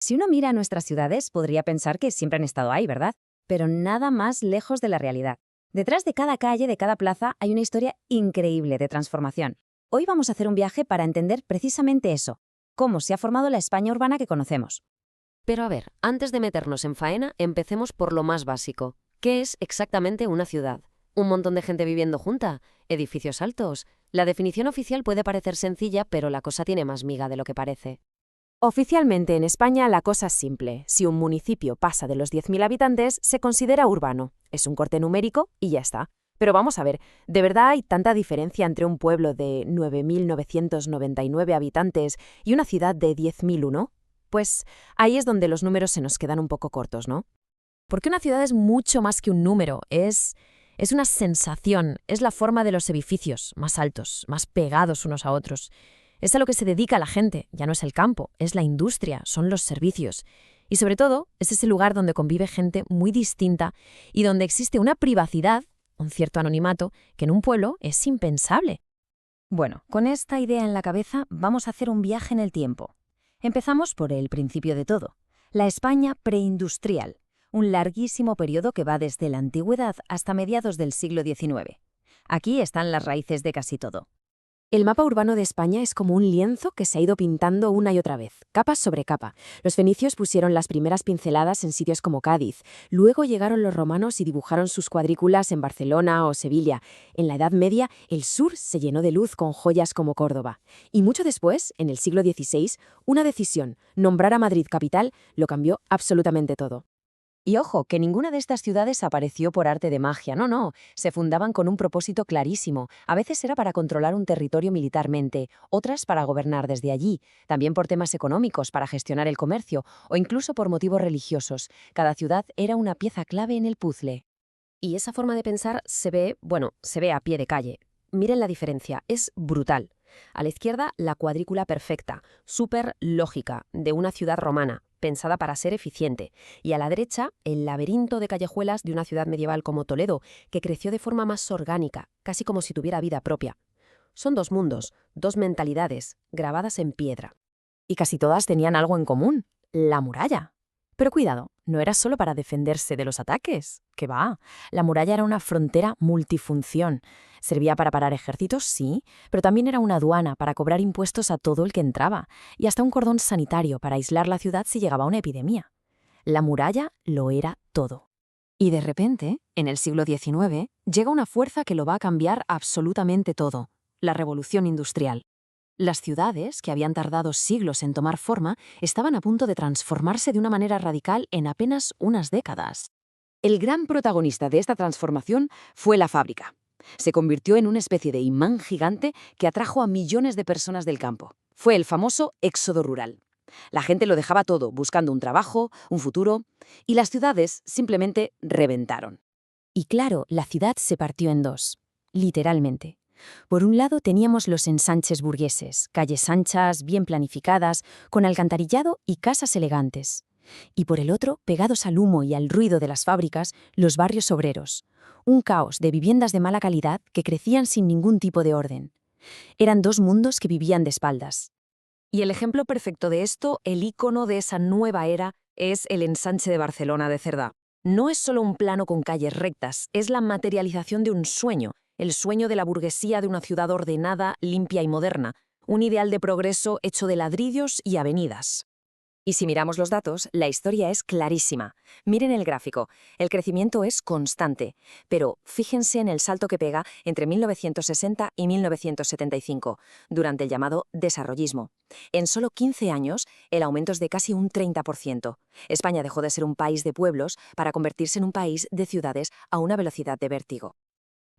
Si uno mira a nuestras ciudades, podría pensar que siempre han estado ahí, ¿verdad? Pero nada más lejos de la realidad. Detrás de cada calle, de cada plaza, hay una historia increíble de transformación. Hoy vamos a hacer un viaje para entender precisamente eso, cómo se ha formado la España urbana que conocemos. Pero a ver, antes de meternos en faena, empecemos por lo más básico. ¿Qué es exactamente una ciudad? ¿Un montón de gente viviendo junta? ¿Edificios altos? La definición oficial puede parecer sencilla, pero la cosa tiene más miga de lo que parece. Oficialmente en España la cosa es simple. Si un municipio pasa de los 10.000 habitantes, se considera urbano. Es un corte numérico y ya está. Pero vamos a ver, ¿de verdad hay tanta diferencia entre un pueblo de 9.999 habitantes y una ciudad de 10.001? Pues ahí es donde los números se nos quedan un poco cortos, ¿no? Porque una ciudad es mucho más que un número, es una sensación, es la forma de los edificios, más altos, más pegados unos a otros. Es a lo que se dedica la gente, ya no es el campo, es la industria, son los servicios. Y sobre todo, es ese lugar donde convive gente muy distinta y donde existe una privacidad, un cierto anonimato, que en un pueblo es impensable. Bueno, con esta idea en la cabeza, vamos a hacer un viaje en el tiempo. Empezamos por el principio de todo, la España preindustrial, un larguísimo periodo que va desde la antigüedad hasta mediados del siglo XIX. Aquí están las raíces de casi todo. El mapa urbano de España es como un lienzo que se ha ido pintando una y otra vez, capa sobre capa. Los fenicios pusieron las primeras pinceladas en sitios como Cádiz. Luego llegaron los romanos y dibujaron sus cuadrículas en Barcelona o Sevilla. En la Edad Media, el sur se llenó de luz con joyas como Córdoba. Y mucho después, en el siglo XVI, una decisión, nombrar a Madrid capital, lo cambió absolutamente todo. Y ojo, que ninguna de estas ciudades apareció por arte de magia, no, se fundaban con un propósito clarísimo. A veces era para controlar un territorio militarmente, otras para gobernar desde allí, también por temas económicos, para gestionar el comercio, o incluso por motivos religiosos. Cada ciudad era una pieza clave en el puzzle. Y esa forma de pensar se ve a pie de calle. Miren la diferencia, es brutal. A la izquierda, la cuadrícula perfecta, súper lógica, de una ciudad romana, pensada para ser eficiente. Y a la derecha, el laberinto de callejuelas de una ciudad medieval como Toledo, que creció de forma más orgánica, casi como si tuviera vida propia. Son dos mundos, dos mentalidades, grabadas en piedra. Y casi todas tenían algo en común, la muralla. Pero cuidado, no era solo para defenderse de los ataques, que va. La muralla era una frontera multifunción. Servía para parar ejércitos, sí, pero también era una aduana para cobrar impuestos a todo el que entraba, y hasta un cordón sanitario para aislar la ciudad si llegaba una epidemia. La muralla lo era todo. Y de repente, en el siglo XIX, llega una fuerza que lo va a cambiar absolutamente todo, la revolución industrial. Las ciudades, que habían tardado siglos en tomar forma, estaban a punto de transformarse de una manera radical en apenas unas décadas. El gran protagonista de esta transformación fue la fábrica. Se convirtió en una especie de imán gigante que atrajo a millones de personas del campo. Fue el famoso éxodo rural. La gente lo dejaba todo, buscando un trabajo, un futuro, y las ciudades simplemente reventaron. Y claro, la ciudad se partió en dos, literalmente. Por un lado teníamos los ensanches burgueses, calles anchas, bien planificadas, con alcantarillado y casas elegantes. Y por el otro, pegados al humo y al ruido de las fábricas, los barrios obreros. Un caos de viviendas de mala calidad que crecían sin ningún tipo de orden. Eran dos mundos que vivían de espaldas. Y el ejemplo perfecto de esto, el icono de esa nueva era, es el ensanche de Barcelona de Cerdá. No es solo un plano con calles rectas, es la materialización de un sueño, el sueño de la burguesía de una ciudad ordenada, limpia y moderna, un ideal de progreso hecho de ladrillos y avenidas. Y si miramos los datos, la historia es clarísima. Miren el gráfico, el crecimiento es constante, pero fíjense en el salto que pega entre 1960 y 1975, durante el llamado desarrollismo. En solo 15 años, el aumento es de casi un 30%. España dejó de ser un país de pueblos para convertirse en un país de ciudades a una velocidad de vértigo.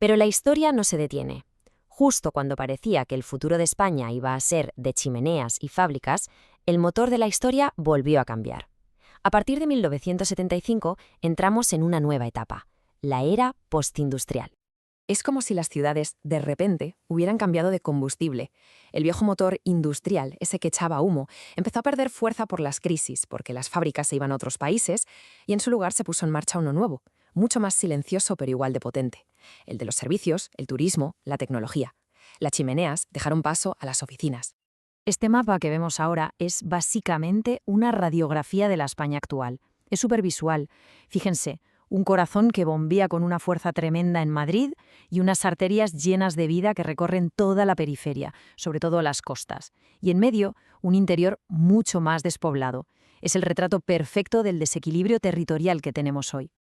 Pero la historia no se detiene. Justo cuando parecía que el futuro de España iba a ser de chimeneas y fábricas, el motor de la historia volvió a cambiar. A partir de 1975 entramos en una nueva etapa, la era postindustrial. Es como si las ciudades, de repente, hubieran cambiado de combustible. El viejo motor industrial, ese que echaba humo, empezó a perder fuerza por las crisis, porque las fábricas se iban a otros países, y en su lugar se puso en marcha uno nuevo, mucho más silencioso pero igual de potente. El de los servicios, el turismo, la tecnología. Las chimeneas dejaron paso a las oficinas. Este mapa que vemos ahora es básicamente una radiografía de la España actual. Es súper visual. Fíjense, un corazón que bombea con una fuerza tremenda en Madrid y unas arterias llenas de vida que recorren toda la periferia, sobre todo las costas. Y en medio, un interior mucho más despoblado. Es el retrato perfecto del desequilibrio territorial que tenemos hoy.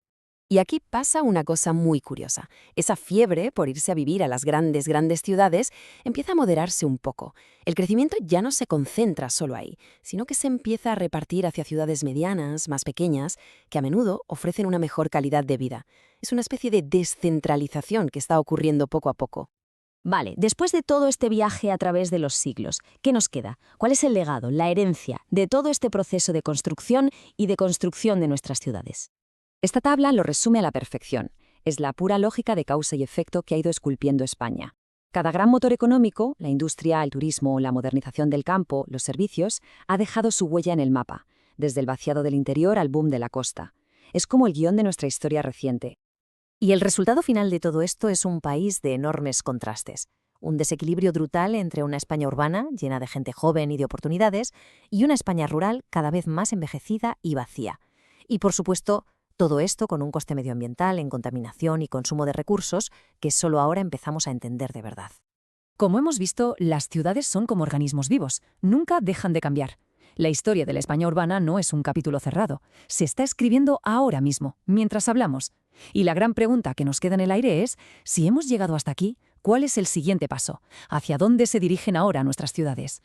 Y aquí pasa una cosa muy curiosa. Esa fiebre por irse a vivir a las grandes ciudades empieza a moderarse un poco. El crecimiento ya no se concentra solo ahí, sino que se empieza a repartir hacia ciudades medianas, más pequeñas, que a menudo ofrecen una mejor calidad de vida. Es una especie de descentralización que está ocurriendo poco a poco. Vale, después de todo este viaje a través de los siglos, ¿qué nos queda? ¿Cuál es el legado, la herencia de todo este proceso de construcción y de construcción de nuestras ciudades? Esta tabla lo resume a la perfección. Es la pura lógica de causa y efecto que ha ido esculpiendo España. Cada gran motor económico, la industria, el turismo, la modernización del campo, los servicios, ha dejado su huella en el mapa, desde el vaciado del interior al boom de la costa. Es como el guión de nuestra historia reciente. Y el resultado final de todo esto es un país de enormes contrastes. Un desequilibrio brutal entre una España urbana, llena de gente joven y de oportunidades, y una España rural cada vez más envejecida y vacía. Y, por supuesto, todo esto con un coste medioambiental en contaminación y consumo de recursos que solo ahora empezamos a entender de verdad. Como hemos visto, las ciudades son como organismos vivos, nunca dejan de cambiar. La historia de la España urbana no es un capítulo cerrado, se está escribiendo ahora mismo, mientras hablamos. Y la gran pregunta que nos queda en el aire es, si hemos llegado hasta aquí, ¿cuál es el siguiente paso? ¿Hacia dónde se dirigen ahora nuestras ciudades?